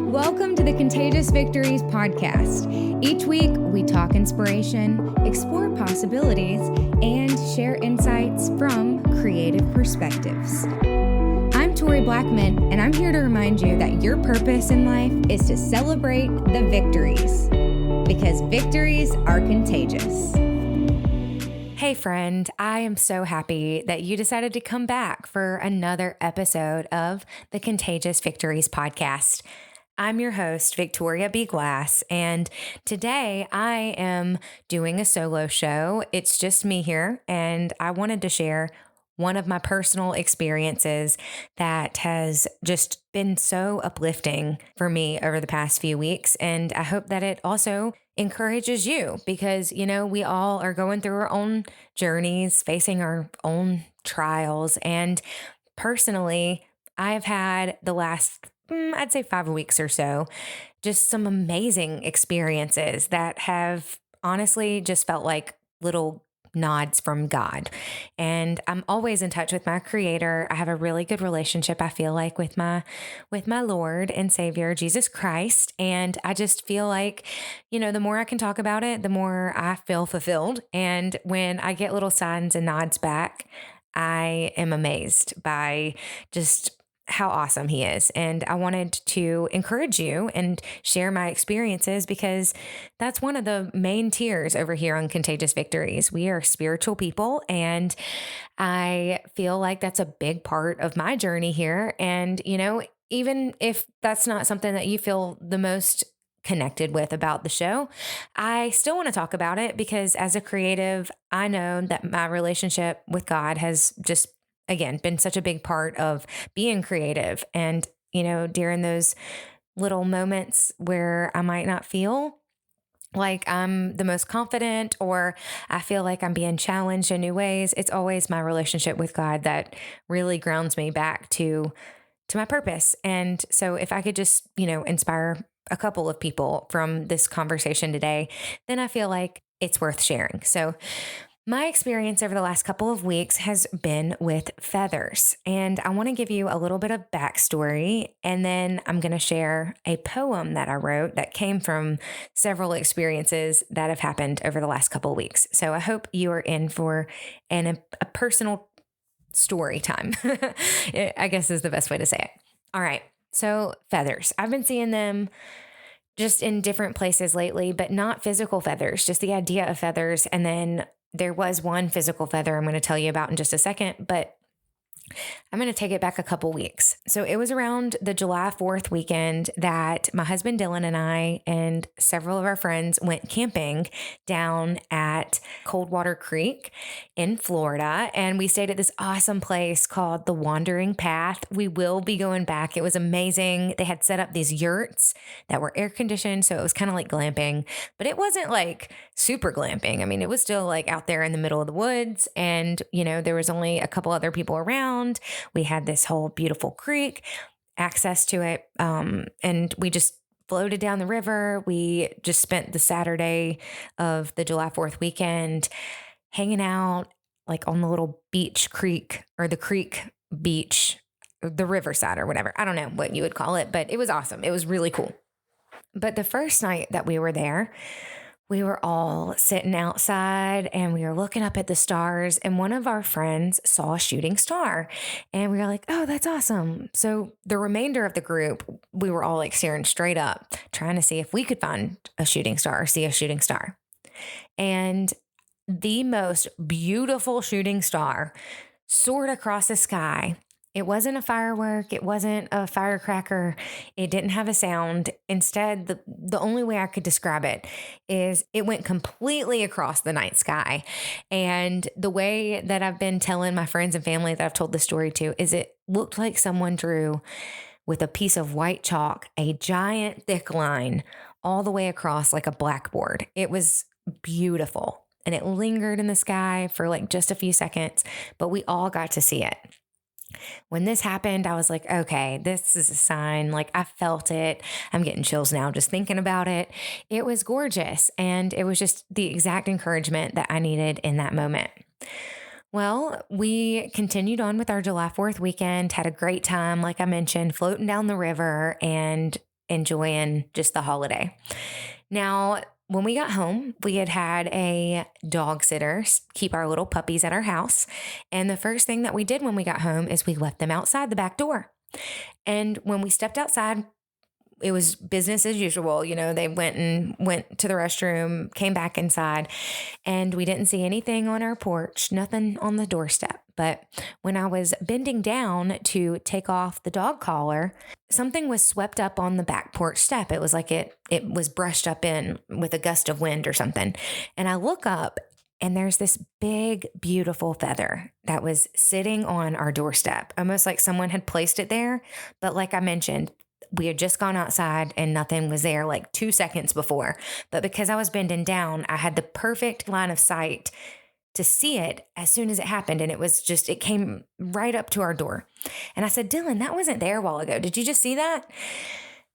Welcome to the Contagious Victories podcast. Each week, we talk inspiration, explore possibilities, and share insights from creative perspectives. I'm Tori Blackman, and I'm here to remind you that your purpose in life is to celebrate the victories, because victories are contagious. Hey friend, I am so happy that you decided to come back for another episode of the Contagious Victories podcast. I'm your host, Victoria B. Glass, and today I am doing a solo show. It's just me here, and I wanted to share one of my personal experiences that has just been so uplifting for me over the past few weeks. And I hope that it also encourages you because, we all are going through our own journeys, facing our own trials. And personally, I've had the last I'd say 5 weeks or so, just some amazing experiences that have honestly just felt like little nods from God. And I'm always in touch with my creator. I have a really good relationship, I feel like, with my Lord and Savior, Jesus Christ. And I just feel like, the more I can talk about it, the more I feel fulfilled. And when I get little signs and nods back, I am amazed by just how awesome he is. And I wanted to encourage you and share my experiences because that's one of the main tiers over here on Contagious Victories. We are spiritual people, and I feel like that's a big part of my journey here. And, even if that's not something that you feel the most connected with about the show, I still want to talk about it because as a creative, I know that my relationship with God has just again, been such a big part of being creative. And, during those little moments where I might not feel like I'm the most confident or I feel like I'm being challenged in new ways, it's always my relationship with God that really grounds me back to my purpose. And so if I could just, inspire a couple of people from this conversation today, then I feel like it's worth sharing. So my experience over the last couple of weeks has been with feathers, and I want to give you a little bit of backstory, and then I'm going to share a poem that I wrote that came from several experiences that have happened over the last couple of weeks. So I hope you are in for a personal story time, I guess is the best way to say it. All right. So feathers, I've been seeing them just in different places lately, but not physical feathers, just the idea of feathers. And then there was one physical feather I'm going to tell you about in just a second, but I'm going to take it back a couple weeks. So it was around the July 4th weekend that my husband Dylan and I and several of our friends went camping down at Coldwater Creek in Florida. And we stayed at this awesome place called the Wandering Path. We will be going back. It was amazing. They had set up these yurts that were air conditioned. So it was kind of like glamping, but it wasn't like super glamping. I mean, it was still like out there in the middle of the woods. And, there was only a couple other people around. We had this whole beautiful creek, access to it, and we just floated down the river. We just spent the Saturday of the July 4th weekend hanging out like on the little beach creek or the creek beach, the riverside or whatever. I don't know what you would call it, but it was awesome. It was really cool. But the first night that we were there, we were all sitting outside and we were looking up at the stars, and one of our friends saw a shooting star and we were like, oh, that's awesome. So the remainder of the group, we were all like staring straight up, trying to see if we could find a shooting star or see a shooting star. And the most beautiful shooting star soared across the sky. It wasn't a firework. It wasn't a firecracker. It didn't have a sound. Instead, the only way I could describe it is it went completely across the night sky. And the way that I've been telling my friends and family that I've told this story to is it looked like someone drew with a piece of white chalk, a giant thick line all the way across like a blackboard. It was beautiful. And it lingered in the sky for like just a few seconds, but we all got to see it. When this happened, I was like, okay, this is a sign. Like I felt it. I'm getting chills now just thinking about it. It was gorgeous. And it was just the exact encouragement that I needed in that moment. Well, we continued on with our July 4th weekend, had a great time, like I mentioned, floating down the river and enjoying just the holiday. Now, when we got home, we had a dog sitter keep our little puppies at our house. And the first thing that we did when we got home is we left them outside the back door. And when we stepped outside, it was business as usual. They went to the restroom, came back inside, and we didn't see anything on our porch, nothing on the doorstep. But when I was bending down to take off the dog collar, something was swept up on the back porch step. It was like it was brushed up in with a gust of wind or something. And I look up, and there's this big, beautiful feather that was sitting on our doorstep, almost like someone had placed it there. But like I mentioned, we had just gone outside and nothing was there like 2 seconds before. But because I was bending down, I had the perfect line of sight to see it as soon as it happened. And it came right up to our door. And I said, Dylan, that wasn't there a while ago. Did you just see that?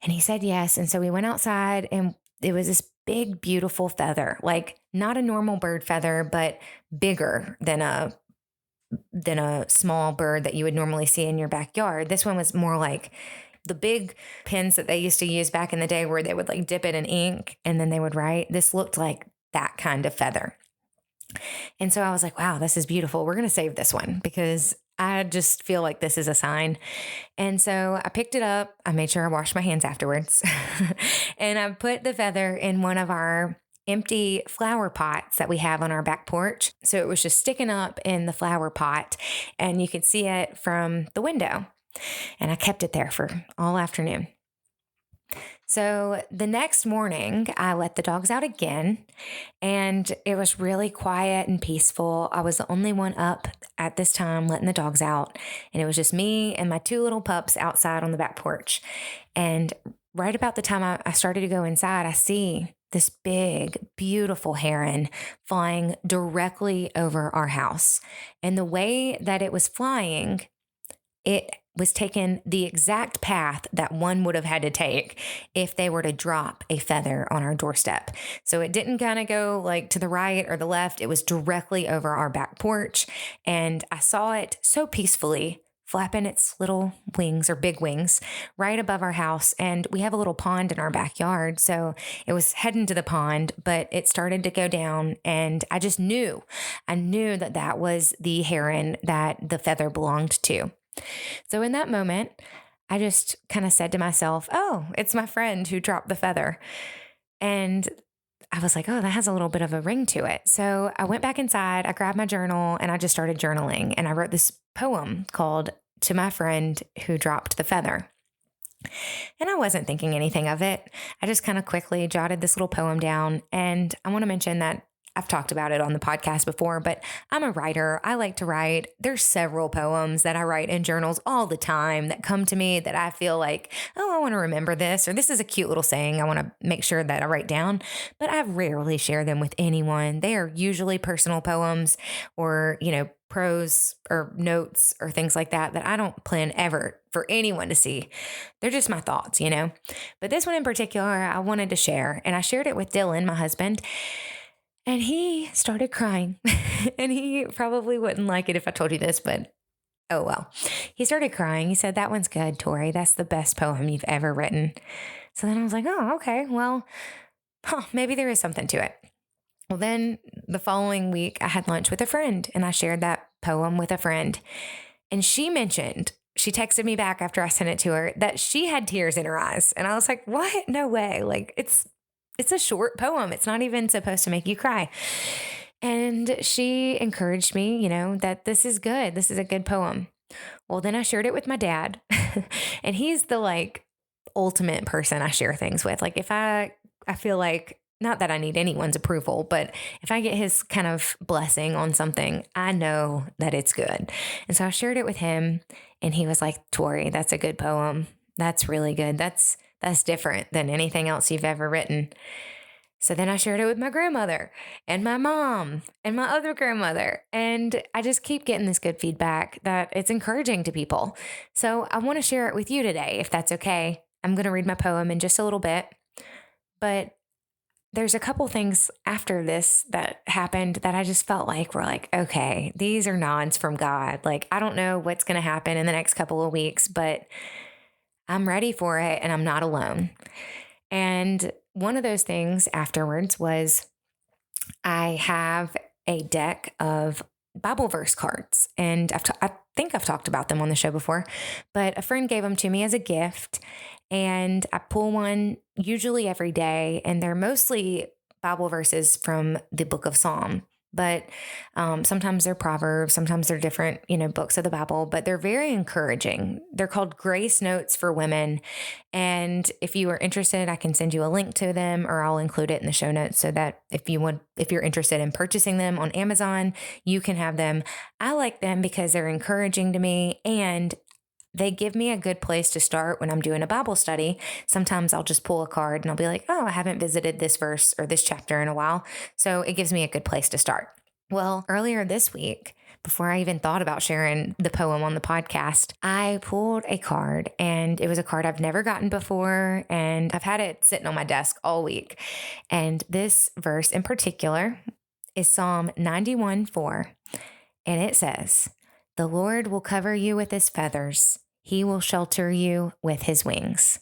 And he said, yes. And so we went outside, and it was this big, beautiful feather, like not a normal bird feather, but bigger than a small bird that you would normally see in your backyard. This one was more like the big pens that they used to use back in the day where they would like dip it in ink and then they would write. This looked like that kind of feather. And so I was like, wow, this is beautiful. We're going to save this one because I just feel like this is a sign. And so I picked it up. I made sure I washed my hands afterwards. And I put the feather in one of our empty flower pots that we have on our back porch. So it was just sticking up in the flower pot, and you could see it from the window. And I kept it there for all afternoon. So the next morning, I let the dogs out again, and it was really quiet and peaceful. I was the only one up at this time letting the dogs out, and it was just me and my 2 little pups outside on the back porch. And right about the time I started to go inside, I see this big, beautiful heron flying directly over our house. And the way that it was flying, it was taking the exact path that one would have had to take if they were to drop a feather on our doorstep. So it didn't kind of go like to the right or the left. It was directly over our back porch. And I saw it so peacefully flapping its little wings or big wings right above our house. And we have a little pond in our backyard. So it was heading to the pond, but it started to go down. And I knew that that was the heron that the feather belonged to. So in that moment, I just kind of said to myself, oh, it's my friend who dropped the feather. And I was like, oh, that has a little bit of a ring to it. So I went back inside, I grabbed my journal, and I just started journaling. And I wrote this poem called To My Friend Who Dropped the Feather. And I wasn't thinking anything of it. I just kind of quickly jotted this little poem down. And I want to mention that I've talked about it on the podcast before, but I'm a writer. I like to write. There's several poems that I write in journals all the time that come to me that I feel like, oh, I want to remember this, or this is a cute little saying I want to make sure that I write down, but I rarely share them with anyone. They are usually personal poems or, prose or notes or things like that I don't plan ever for anyone to see. They're just my thoughts, But this one in particular, I wanted to share, and I shared it with Dylan, my husband. And he started crying. And he probably wouldn't like it if I told you this, but oh well. He started crying. He said, that one's good, Tori. That's the best poem you've ever written. So then I was like, oh, okay. Well, maybe there is something to it. Well, then the following week, I had lunch with a friend, and I shared that poem with a friend. And she texted me back after I sent it to her that she had tears in her eyes. And I was like, what? No way. Like, it's a short poem. It's not even supposed to make you cry. And she encouraged me, that this is good. This is a good poem. Well, then I shared it with my dad. And he's the ultimate person I share things with. Like if I feel like, not that I need anyone's approval, but if I get his kind of blessing on something, I know that it's good. And so I shared it with him, and he was like, Tori, that's a good poem. That's really good. That's different than anything else you've ever written. So then I shared it with my grandmother and my mom and my other grandmother. And I just keep getting this good feedback that it's encouraging to people. So I want to share it with you today, if that's okay. I'm going to read my poem in just a little bit. But there's a couple things after this that happened that I just felt like were like, okay, these are nods from God. Like, I don't know what's going to happen in the next couple of weeks, but I'm ready for it, and I'm not alone. And one of those things afterwards was I have a deck of Bible verse cards, and I think I've talked about them on the show before, but a friend gave them to me as a gift, and I pull one usually every day, and they're mostly Bible verses from the book of Psalm. But sometimes they're Proverbs, sometimes they're different, books of the Bible, but they're very encouraging. They're called Grace Notes for Women. And if you are interested, I can send you a link to them, or I'll include it in the show notes so that if you're interested in purchasing them on Amazon, you can have them. I like them because they're encouraging to me, and they give me a good place to start when I'm doing a Bible study. Sometimes I'll just pull a card and I'll be like, oh, I haven't visited this verse or this chapter in a while. So it gives me a good place to start. Well, earlier this week, before I even thought about sharing the poem on the podcast, I pulled a card, and it was a card I've never gotten before, and I've had it sitting on my desk all week. And this verse in particular is Psalm 91:4, and it says, "The Lord will cover you with his feathers. He will shelter you with his wings."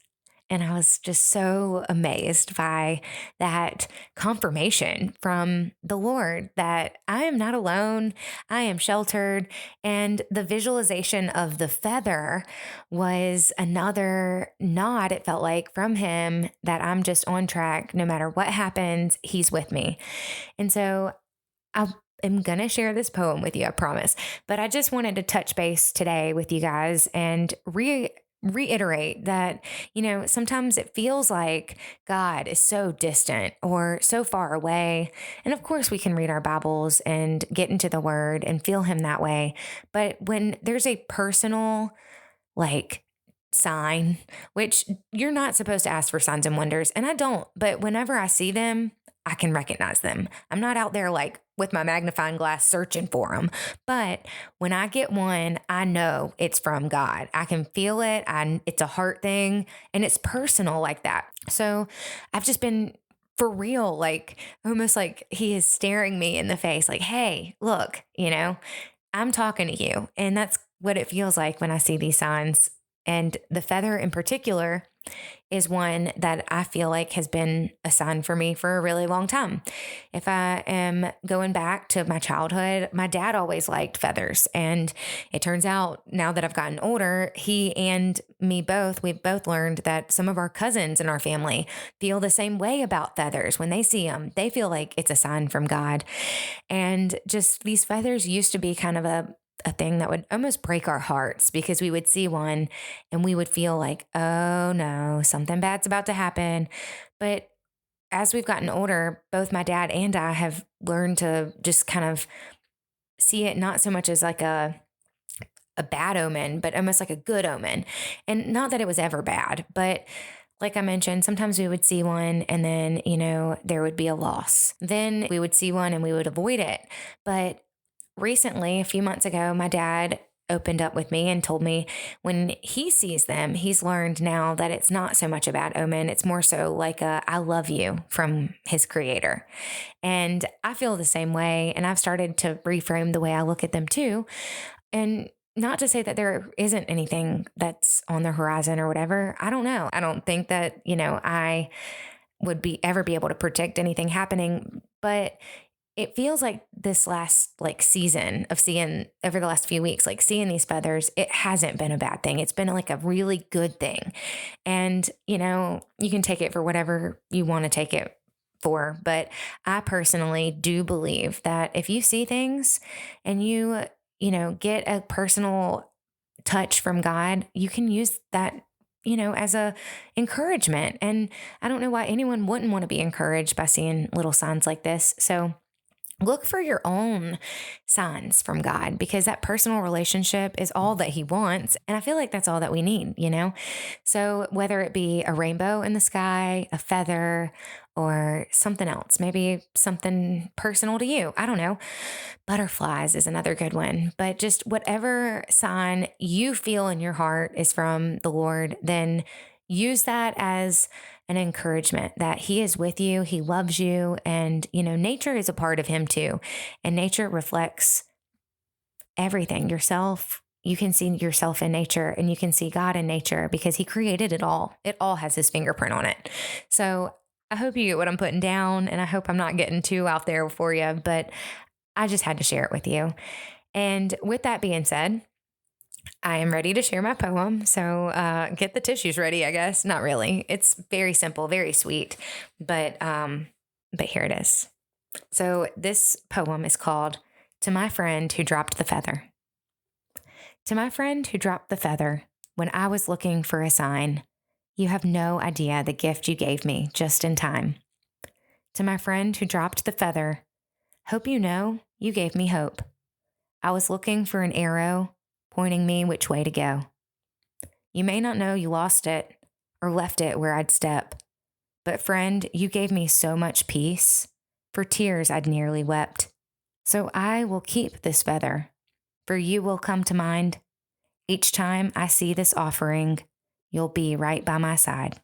And I was just so amazed by that confirmation from the Lord that I am not alone. I am sheltered. And the visualization of the feather was another nod, it felt like, from him that I'm just on track. No matter what happens, he's with me. And so I'm going to share this poem with you, I promise. But I just wanted to touch base today with you guys and reiterate that, sometimes it feels like God is so distant or so far away. And of course, we can read our Bibles and get into the Word and feel him that way. But when there's a personal, sign, which you're not supposed to ask for signs and wonders, and I don't, but whenever I see them, I can recognize them. I'm not out there with my magnifying glass searching for them. But when I get one, I know it's from God. I can feel it. It's a heart thing, and it's personal like that. So I've just been for real, almost like he is staring me in the face, like, hey, look, I'm talking to you. And that's what it feels like when I see these signs. And the feather in particular is one that I feel like has been a sign for me for a really long time. If I am going back to my childhood, my dad always liked feathers. And it turns out now that I've gotten older, he and me both, we've both learned that some of our cousins in our family feel the same way about feathers. When they see them, they feel like it's a sign from God. And just these feathers used to be kind of a thing that would almost break our hearts, because we would see one and we would feel like, oh no, something bad's about to happen. But as we've gotten older, both my dad and I have learned to just kind of see it not so much as like a bad omen, but almost like a good omen. And not that it was ever bad, but like I mentioned, sometimes we would see one and then, there would be a loss. Then we would see one and we would avoid it. But recently, a few months ago, my dad opened up with me and told me when he sees them, he's learned now that it's not so much a bad omen. It's more so like a I love you from his creator. And I feel the same way. And I've started to reframe the way I look at them too. And not to say that there isn't anything that's on the horizon or whatever. I don't know. I don't think that, I would ever be able to predict anything happening, but it feels like this last season of seeing over the last few weeks, seeing these feathers, it hasn't been a bad thing. It's been a really good thing. And, you can take it for whatever you want to take it for. But I personally do believe that if you see things and you get a personal touch from God, you can use that as a encouragement. And I don't know why anyone wouldn't want to be encouraged by seeing little signs like this. So look for your own signs from God, because that personal relationship is all that he wants. And I feel like that's all that we need, So whether it be a rainbow in the sky, a feather, or something else, maybe something personal to you, I don't know. Butterflies is another good one. But just whatever sign you feel in your heart is from the Lord, then use that as an encouragement that he is with you, he loves you, and, nature is a part of him too. And nature reflects everything, yourself, you can see yourself in nature and you can see God in nature because he created it all. It all has his fingerprint on it. So I hope you get what I'm putting down, and I hope I'm not getting too out there for you, but I just had to share it with you. And with that being said, I am ready to share my poem. So get the tissues ready, I guess. Not really. It's very simple, very sweet, but here it is. So this poem is called To My Friend Who Dropped the Feather. To my friend who dropped the feather when I was looking for a sign, you have no idea the gift you gave me just in time. To my friend who dropped the feather, hope you know you gave me hope. I was looking for an arrow pointing me which way to go. You may not know you lost it or left it where I'd step, but friend, you gave me so much peace, for tears I'd nearly wept. So I will keep this feather, for you will come to mind. Each time I see this offering, you'll be right by my side.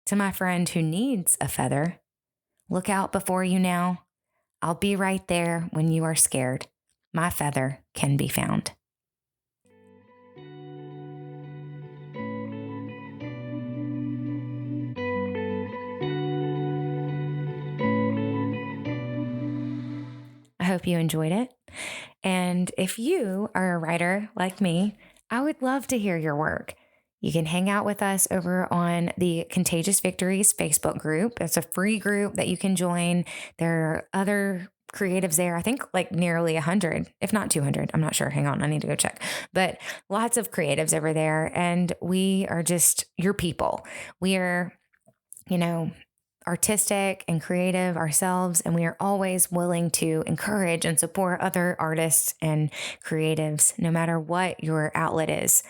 To my friend who needs a feather, look out before you now. I'll be right there when you are scared. My feather can be found. I hope you enjoyed it. And if you are a writer like me, I would love to hear your work. You can hang out with us over on the Contagious Victories Facebook group. It's a free group that you can join. There are other creatives there, I think like nearly 100, if not 200. I'm not sure. Hang on, I need to go check. But lots of creatives over there. And we are just your people. We are, artistic and creative ourselves, and we are always willing to encourage and support other artists and creatives, no matter what your outlet is.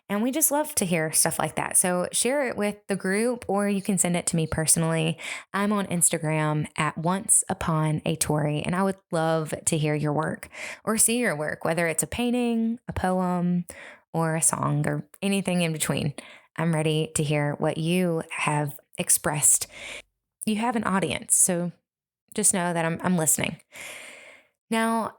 And we just love to hear stuff like that. So share it with the group, or you can send it to me personally. I'm on Instagram at OnceUponATori, and I would love to hear your work or see your work, whether it's a painting, a poem, or a song, or anything in between. I'm ready to hear what you have expressed. You have an audience, so just know that I'm listening. Now,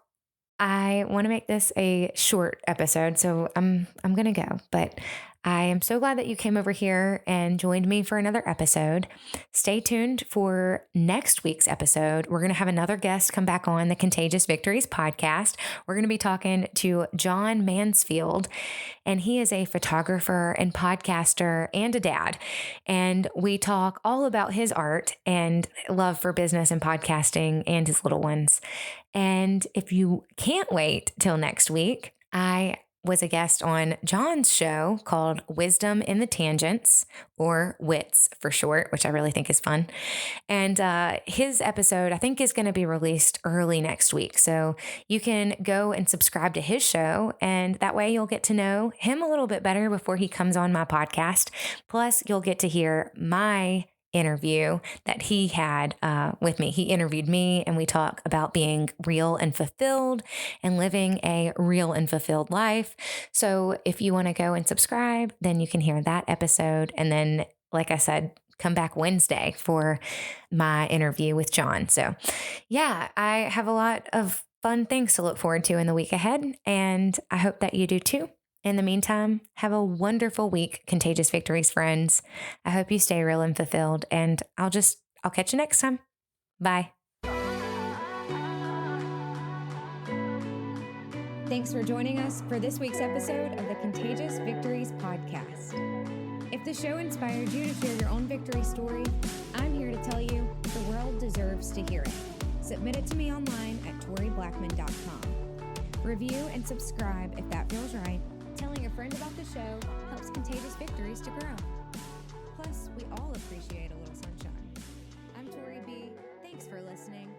I want to make this a short episode, so I'm going to go, but I am so glad that you came over here and joined me for another episode. Stay tuned for next week's episode. We're going to have another guest come back on the Contagious Victories podcast. We're going to be talking to John Mansfield, and he is a photographer and podcaster and a dad. And we talk all about his art and love for business and podcasting and his little ones. And if you can't wait till next week, I was a guest on John's show called Wisdom in the Tangents, or WITS for short, which I really think is fun. And his episode, I think, is going to be released early next week. So you can go and subscribe to his show, and that way you'll get to know him a little bit better before he comes on my podcast. Plus, you'll get to hear my interview that he had with me. He interviewed me, and we talk about being real and fulfilled and living a real and fulfilled life. So if you want to go and subscribe, then you can hear that episode. And then, like I said, come back Wednesday for my interview with John. So yeah, I have a lot of fun things to look forward to in the week ahead, and I hope that you do too. In the meantime, have a wonderful week, Contagious Victories friends. I hope you stay real and fulfilled, and I'll catch you next time. Bye. Thanks for joining us for this week's episode of the Contagious Victories podcast. If the show inspired you to share your own victory story, I'm here to tell you the world deserves to hear it. Submit it to me online at toriblackman.com. Review and subscribe if that feels right. Telling a friend about the show helps Contagious Victories to grow. Plus, we all appreciate a little sunshine. I'm Tori B. Thanks for listening.